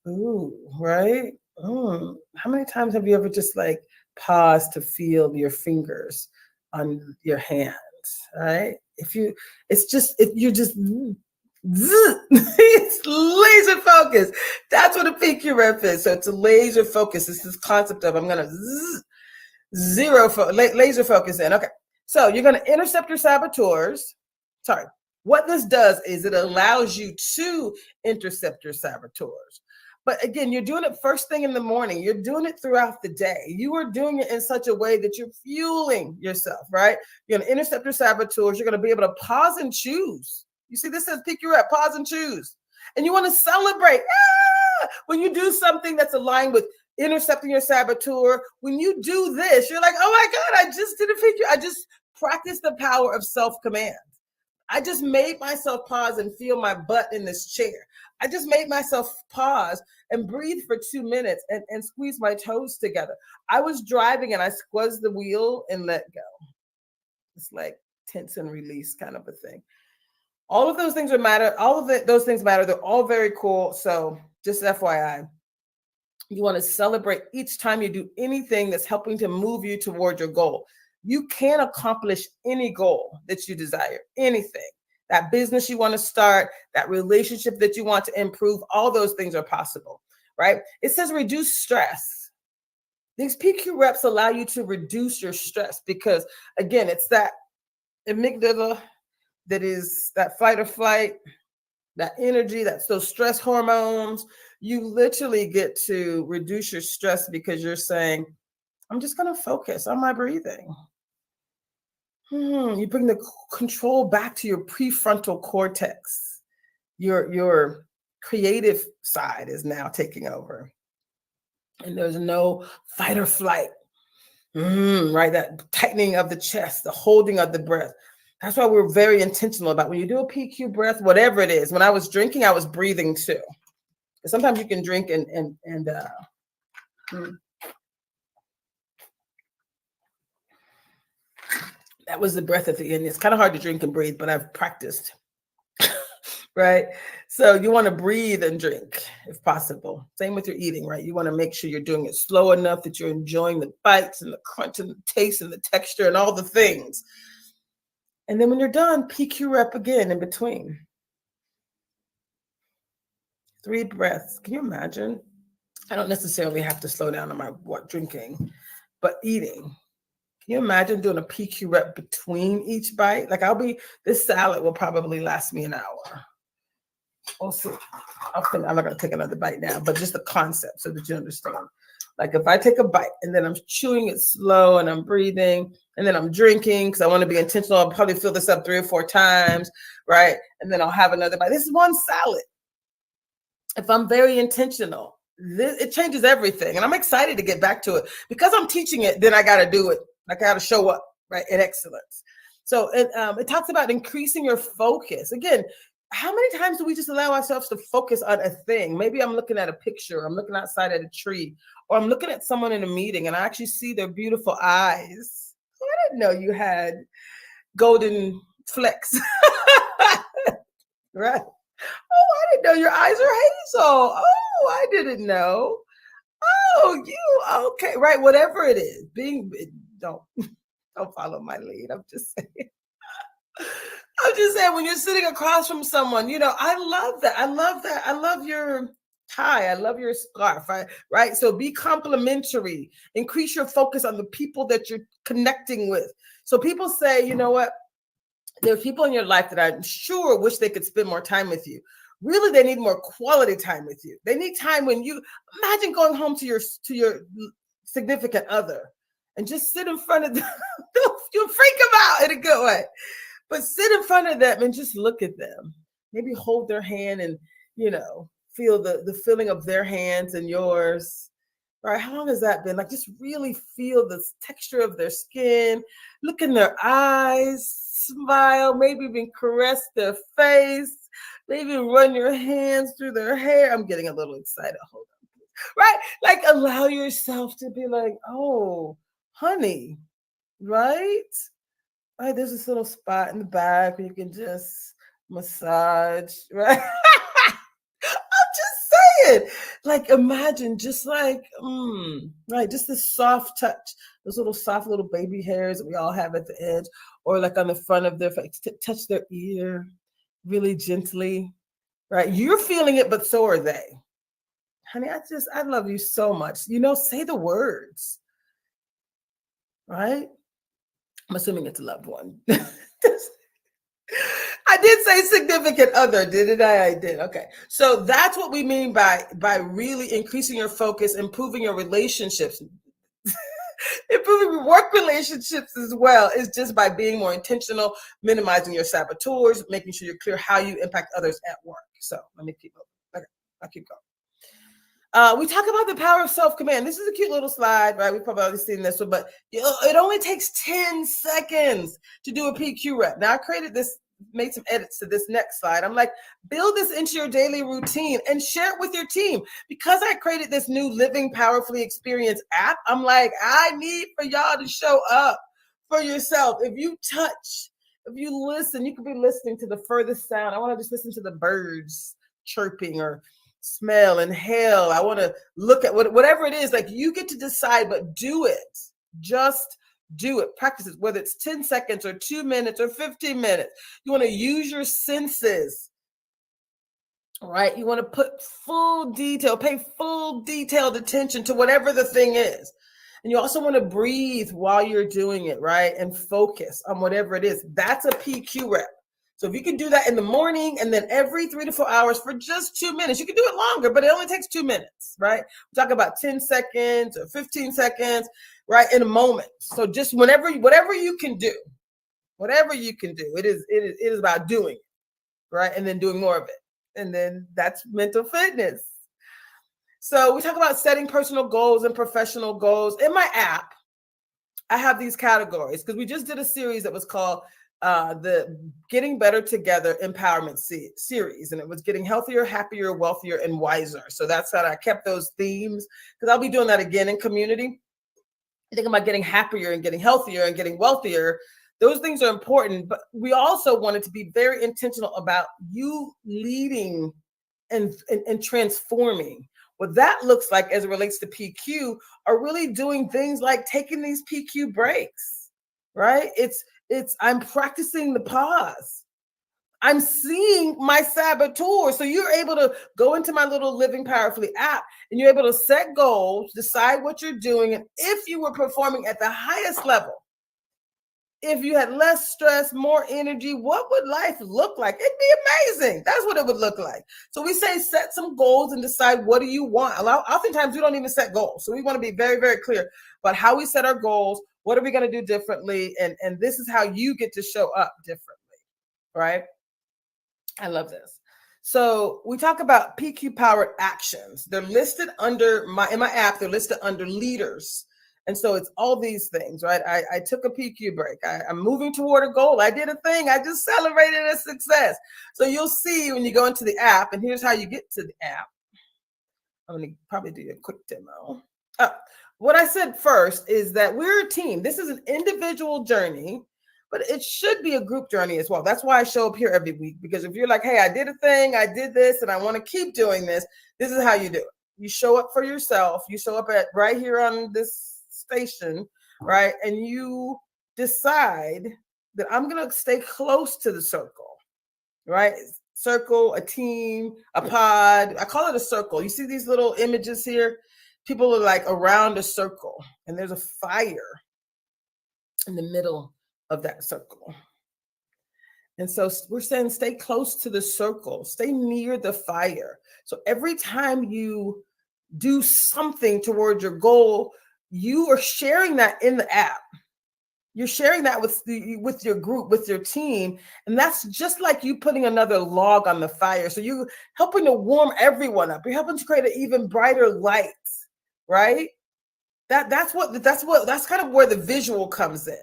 Speaker 9: Ooh, right? How many times have you ever just like pause to feel your fingers on your hands, right? It's laser focus. That's what a PQ rep is. So it's a laser focus. It's this concept of I'm going to laser focus in. Okay. So you're going to intercept your saboteurs. Sorry. What this does is it allows you to intercept your saboteurs. But again, you're doing it first thing in the morning. You're doing it throughout the day. You are doing it in such a way that you're fueling yourself, right? You're going to intercept your saboteurs. You're going to be able to pause and choose. You see, this says pick your rep, pause and choose. And you want to celebrate. When you do something that's aligned with intercepting your saboteur, when you do this, you're like, oh my God, I just did a picture. I just practiced the power of self-command. I just made myself pause and feel my butt in this chair. I just made myself pause and breathe for 2 minutes and squeeze my toes together. I was driving and I squeezed the wheel and let go. It's like tense and release kind of a thing. All of those things matter. Those things matter. They're all very cool. So just FYI, you want to celebrate each time you do anything that's helping to move you toward your goal. You can accomplish any goal that you desire, anything. That business you want to start, that relationship that you want to improve, all those things are possible, right? It says reduce stress. These PQ reps allow you to reduce your stress because, again, it's that amygdala that is that fight or flight, that energy, that's those stress hormones. You literally get to reduce your stress because you're saying, I'm just going to focus on my breathing. You bring the control back to your prefrontal cortex. Your creative side is now taking over. And there's no fight or flight. Right? That tightening of the chest, the holding of the breath. That's why we're very intentional about when you do a PQ breath, whatever it is. When I was drinking, I was breathing too. Sometimes you can drink and that was the breath at the end. It's kind of hard to drink and breathe, but I've practiced, right? So you want to breathe and drink if possible. Same with your eating, right? You want to make sure you're doing it slow enough that you're enjoying the bites and the crunch and the taste and the texture and all the things. And then when you're done, PQ rep again in between. 3 breaths. Can you imagine? I don't necessarily have to slow down on my drinking, but eating. Can you imagine doing a PQ rep between each bite? Like this salad will probably last me an hour. We'll see. I'm not going to take another bite now, but just the concept so that you understand. Like if I take a bite and then I'm chewing it slow and I'm breathing and then I'm drinking because I want to be intentional. I'll probably fill this up 3 or 4 times, right? And then I'll have another bite. This is one salad. If I'm very intentional, it changes everything. And I'm excited to get back to it. Because I'm teaching it, then I got to do it. I got to show up, right, in excellence. So it talks about increasing your focus. Again, how many times do we just allow ourselves to focus on a thing? Maybe I'm looking at a picture, I'm looking outside at a tree, or I'm looking at someone in a meeting and I actually see their beautiful eyes. Oh, I didn't know you had golden flecks, right? Oh, I didn't know your eyes are hazel. Oh, I didn't know. Oh, you okay? Right, whatever it is. Don't follow my lead. I'm just saying. I'm just saying, when you're sitting across from someone, I love that. I love that. I love your tie. I love your scarf. Right. So be complimentary. Increase your focus on the people that you're connecting with. So people say, you know what? There are people in your life that I'm sure wish they could spend more time with you. Really, they need more quality time with you. They need time when you imagine going home to your significant other and just sit in front of them. You'll freak them out in a good way. But sit in front of them and just look at them. Maybe hold their hand and, feel the feeling of their hands and yours. Right? How long has that been? Like, just really feel the texture of their skin. Look in their eyes, smile, maybe even caress their face. Maybe run your hands through their hair. I'm getting a little excited. Hold on. Right? Like, allow yourself to be like, oh, honey, right? Right, there's this little spot in the back where you can just massage, right? I'm just saying, like, imagine just like, right, just this soft touch, those little soft little baby hairs that we all have at the edge, or like on the front of their face, touch their ear really gently, right? You're feeling it, but so are they. Honey, I love you so much. Say the words, right? I'm assuming it's a loved one. I did say significant other, didn't I? I did. Okay. So that's what we mean by really increasing your focus, improving your relationships, improving your work relationships as well, is just by being more intentional, minimizing your saboteurs, making sure you're clear how you impact others at work. So let me keep going. Okay, I'll keep going. We talk about the power of self-command. This is a cute little slide, right? We've probably seen this one, but it only takes 10 seconds to do a PQ rep. Now, I created this, made some edits to this next slide. I'm like, build this into your daily routine and share it with your team. Because I created this new Living Powerfully Experience app, I'm like, I need for y'all to show up for yourself. If you touch, if you listen, you could be listening to the furthest sound. I want to just listen to the birds chirping or smell, inhale. I want to look at whatever it is. Like, you get to decide, but do it. Just do it. Practice it, whether it's 10 seconds or 2 minutes or 15 minutes. You want to use your senses, right? You want to put pay full detailed attention to whatever the thing is. And you also want to breathe while you're doing it, right? And focus on whatever it is. That's a PQ rep. So if you can do that in the morning and then every 3 to 4 hours for just 2 minutes, you can do it longer, but it only takes 2 minutes, right? We talk about 10 seconds or 15 seconds, right? In a moment. So just whatever you can do, it is about doing it, right? And then doing more of it. And then that's mental fitness. So we talk about setting personal goals and professional goals. In my app, I have these categories because we just did a series that was called the Getting Better Together Empowerment Series, and it was getting healthier, happier, wealthier, and wiser. So that's how I kept those themes, because I'll be doing that again in community. I think about getting happier and getting healthier and getting wealthier. Those things are important, but we also wanted to be very intentional about you leading and transforming. What that looks like as it relates to PQ are really doing things like taking these PQ breaks, right? I'm practicing the pause. I'm seeing my saboteur. So you're able to go into my little Living Powerfully app and you're able to set goals, decide what you're doing. And if you were performing at the highest level, if you had less stress, more energy, what would life look like? It'd be amazing. That's what it would look like. So we say set some goals and decide, what do you want? Oftentimes we don't even set goals. So we want to be very, very clear about how we set our goals. What are we going to do differently? And this is how you get to show up differently, right? I love this. So we talk about PQ powered actions. They're listed in my app, they're listed under leaders. And so it's all these things, right? I took a PQ break. I'm moving toward a goal. I did a thing. I just celebrated a success. So you'll see when you go into the app, and here's how you get to the app. I'm going to probably do a quick demo. What I said first is that we're a team. This is an individual journey, but it should be a group journey as well. That's why I show up here every week, because if you're like, hey, I did a thing, I did this, and I want to keep doing this, this is how you do it. You show up for yourself. You show up at right here on this station, right? And you decide that I'm going to stay close to the circle, right? Circle, a team, a pod. I call it a circle. You see these little images here? People are like around a circle, and there's a fire in the middle of that circle. And so we're saying stay close to the circle, stay near the fire. So every time you do something toward your goal, you are sharing that in the app. You're sharing that with your group, with your team. And that's just like you putting another log on the fire. So you're helping to warm everyone up. You're helping to create an even brighter light, right? That's kind of where the visual comes in.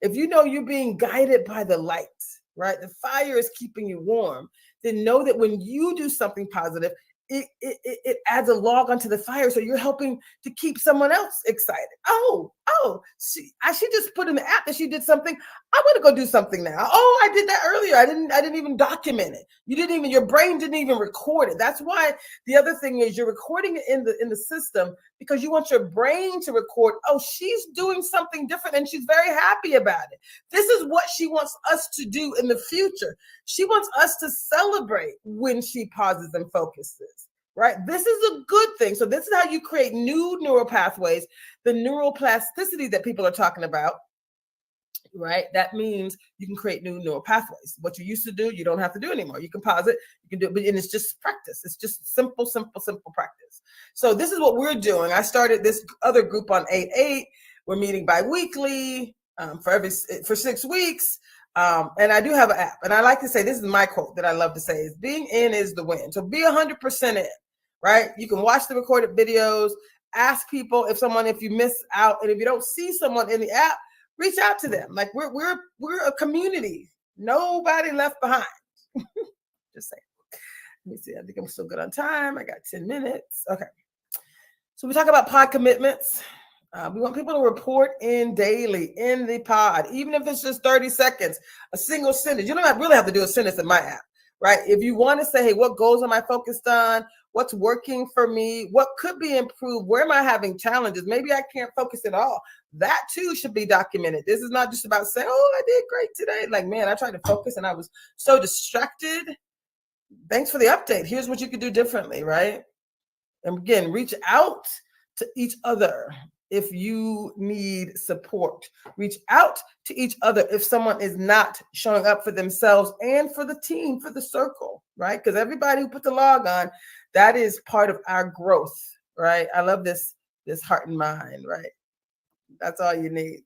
Speaker 9: If you know you're being guided by the light, right? The fire is keeping you warm. Then know that when you do something positive, it adds a log onto the fire. So you're helping to keep someone else excited. She just put in the app that she did something. I'm going to go do something now. Oh, I did that earlier. I didn't even document it. Your brain didn't even record it. That's why the other thing is you're recording it in the system, because you want your brain to record, oh, she's doing something different and she's very happy about it. This is what she wants us to do in the future. She wants us to celebrate when she pauses and focuses, right? This is a good thing. So this is how you create new neural pathways, the neuroplasticity that people are talking about, right? That means you can create new neural pathways. What you used to do, you don't have to do anymore. You can pause it, you can do it, and it's just practice. It's just simple practice. So this is what we're doing. I started this other group on 8/8. We're meeting bi-weekly for 6 weeks. And I do have an app. And I like to say, this is my quote that I love to say, is being in is the win. So be 100% in, right? You can watch the recorded videos, ask people if you miss out, and if you don't see someone in the app, reach out to them. Like we're a community. Nobody left behind. Just saying. Let me see. I think I'm still good on time. I got 10 minutes. Okay. So we talk about pod commitments. We want people to report in daily in the pod, even if it's just 30 seconds, a single sentence. You don't really have to do a sentence in my app, right? If you want to say, hey, what goals am I focused on? What's working for me? What could be improved? Where am I having challenges? Maybe I can't focus at all. That too should be documented. This is not just about saying, oh, I did great today. Like, man, I tried to focus and I was so distracted. Thanks for the update. Here's what you could do differently, right? And again, reach out to each other if you need support. Reach out to each other if someone is not showing up for themselves and for the team, for the circle, right? Because everybody who put the log on, that is part of our growth, right? I love this heart and mind, right? That's all you need.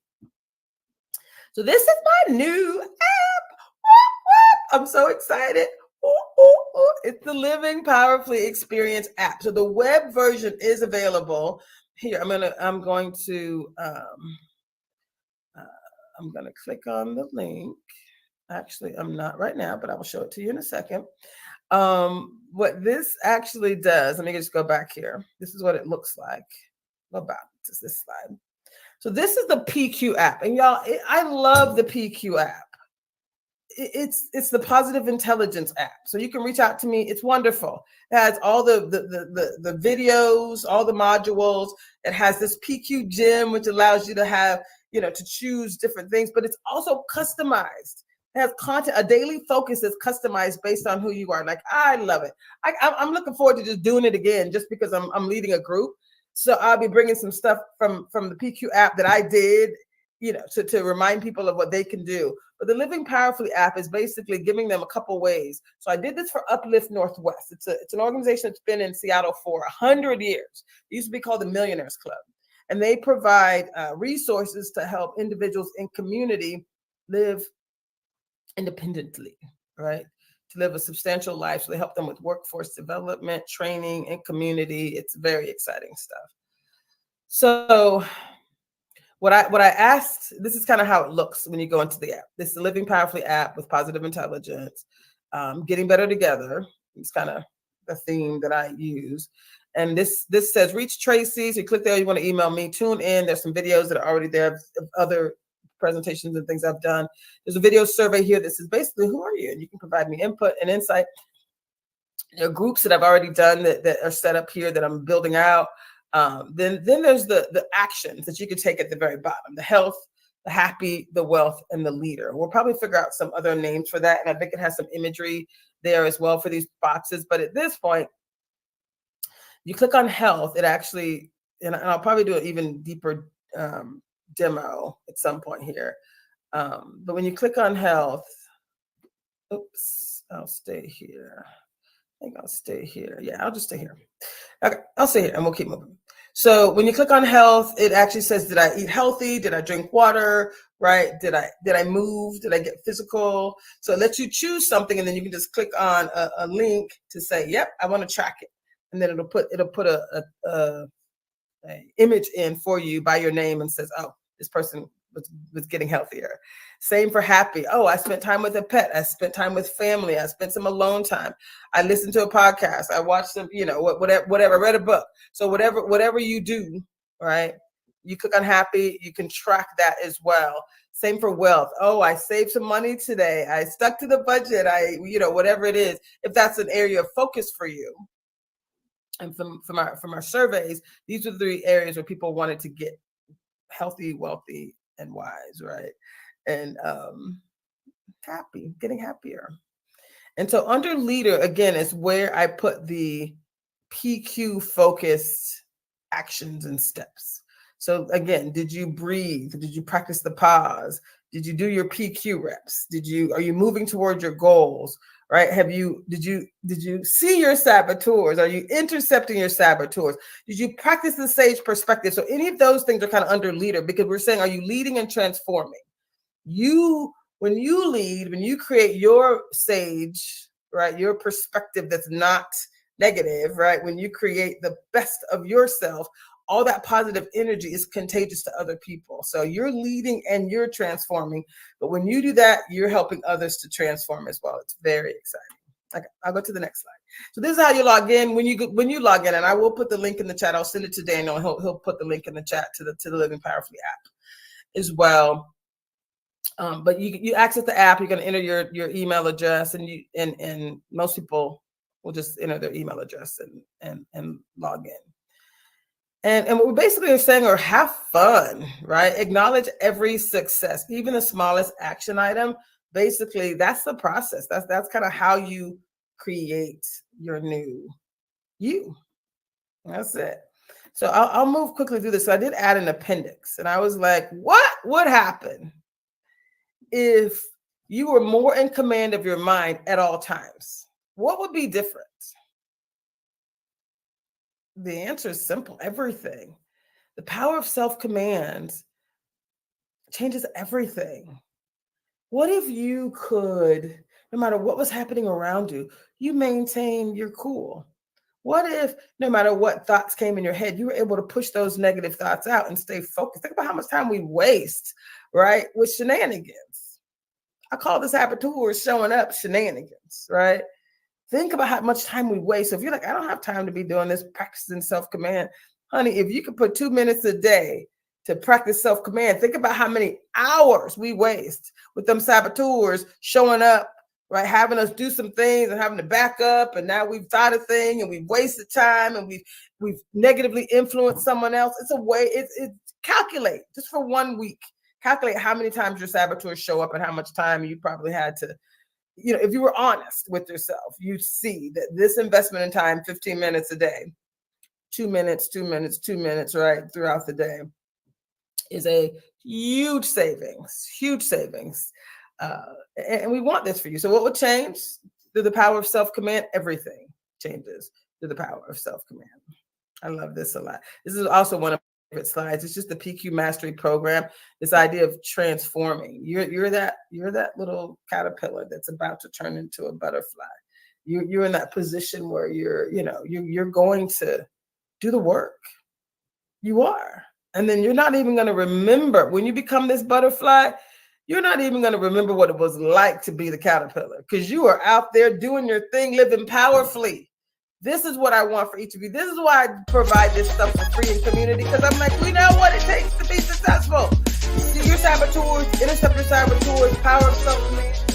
Speaker 9: So this is my new app. I'm so excited. It's the Living Powerfully Experience app. So the web version is available. Here, I'm going to click on the link. Actually, I'm not right now, but I will show it to you in a second. What this actually does, let me just go back here. This is what it looks like. Go back to this slide. So this is the PQ app, and y'all, I love the PQ app. It's the Positive Intelligence app. So you can reach out to me. It's wonderful. It has all the videos, all the modules. It has this PQ gym, which allows you to have, to choose different things, but it's also customized. It has content, a daily focus is customized based on who you are. Like, I love it. I'm looking forward to just doing it again, just because I'm leading a group. So I'll be bringing some stuff from the PQ app that I did, to remind people of what they can do. But the Living Powerfully app is basically giving them a couple ways. So I did this for Uplift Northwest. It's an organization that's been in Seattle for 100 years. It used to be called the Millionaires Club. And they provide resources to help individuals in community live independently, right? To live a substantial life. So they help them with workforce development, training, and community. It's very exciting stuff. So what I asked, this is kind of how it looks when you go into the app. This is the Living Powerfully app with Positive Intelligence, Getting Better Together. It's kind of the theme that I use. And this says, reach Traci. So you click there, you want to email me, tune in. There's some videos that are already there of other presentations and things I've done. There's a video survey here that says basically, who are you? And you can provide me input and insight. There are groups that I've already done that are set up here that I'm building out. Then there's the actions that you can take at the very bottom: the health, the happy, the wealth, and the leader. We'll probably figure out some other names for that. And I think it has some imagery there as well for these boxes. But at this point, you click on health, it actually, and I'll probably do an even deeper demo at some point here. But when you click on health, oops, I'll stay here. I think I'll stay here. Yeah, I'll just stay here. Okay, I'll stay here and we'll keep moving. So when you click on health, it actually says, did I eat healthy? Did I drink water? Right? Did I move? Did I get physical? So it lets you choose something, and then you can just click on a link to say, yep, I want to track it. And then it'll put a image in for you by your name and says, oh, this person was getting healthier. Same for happy. Oh, I spent time with a pet. I spent time with family. I spent some alone time. I listened to a podcast. I watched some, whatever. I read a book. So whatever you do, right? You click on happy, you can track that as well. Same for wealth. Oh, I saved some money today. I stuck to the budget. Whatever it is, if that's an area of focus for you. And from our surveys, these are the 3 areas where people wanted to get healthy, wealthy, and wise, right? And happy, getting happier. And so under leader, again, is where I put the PQ focused actions and steps. So again, did you breathe? Did you practice the pause? Did you do your PQ reps? Are you moving towards your goals? Right? Did you see your saboteurs? Are you intercepting your saboteurs? Did you practice the sage perspective? So any of those things are kind of under leader, because we're saying, are you leading and transforming? When you lead, when you create your sage, right? Your perspective that's not negative, right? When you create the best of yourself, all that positive energy is contagious to other people. So you're leading and you're transforming. But when you do that, you're helping others to transform as well. It's very exciting. Okay, I'll go to the next slide. So this is how you log in. When you log in, and I will put the link in the chat. I'll send it to Daniel, and he'll put the link in the chat to the Living Powerfully app as well. But you access the app. You're going to enter your email address, and most people will just enter their email address and log in. And what we basically are saying are have fun, right? Acknowledge every success, even the smallest action item. Basically, that's the process. That's kind of how you create your new you. That's it. So I'll move quickly through this. So I did add an appendix, and I was like, what would happen if you were more in command of your mind at all times? What would be different? The answer is simple: everything. The power of self-command changes everything. What if you could, no matter what was happening around you, you maintain your cool? What if, no matter what thoughts came in your head, you were able to push those negative thoughts out and stay focused? Think about how much time we waste, right, with shenanigans. I call this saboteurs showing up shenanigans, right? Think about how much time we waste. So if you're like, I don't have time to be doing this, practicing self-command, honey, if you could put 2 minutes a day to practice self-command, think about how many hours we waste with them saboteurs showing up, right? Having us do some things and having to back up. And now we've thought a thing and we've wasted time and we've negatively influenced someone else. It's a way, it's calculate just for 1 week. Calculate how many times your saboteurs show up and how much time you probably had to, if you were honest with yourself, you'd see that this investment in time, 15 minutes a day, 2 minutes, 2 minutes, 2 minutes, right, throughout the day, is a huge savings, and we want this for you. So what would change? Through the power of self-command, everything changes through the power of self-command. I love this a lot. This is also one of my favorite slides. It's just the PQ Mastery Program. This idea of transforming. You're that little caterpillar that's about to turn into a butterfly. You're in that position where you're going to do the work. You are. And then you're not even going to remember when you become this butterfly. You're not even going to remember what it was like to be the caterpillar, because you are out there doing your thing, living powerfully. This is what I want for each of you. This is why I provide this stuff for free in community, because I'm like, we know what it takes to be successful. See your saboteurs, Interceptor Cyber Tours, Power Supplement,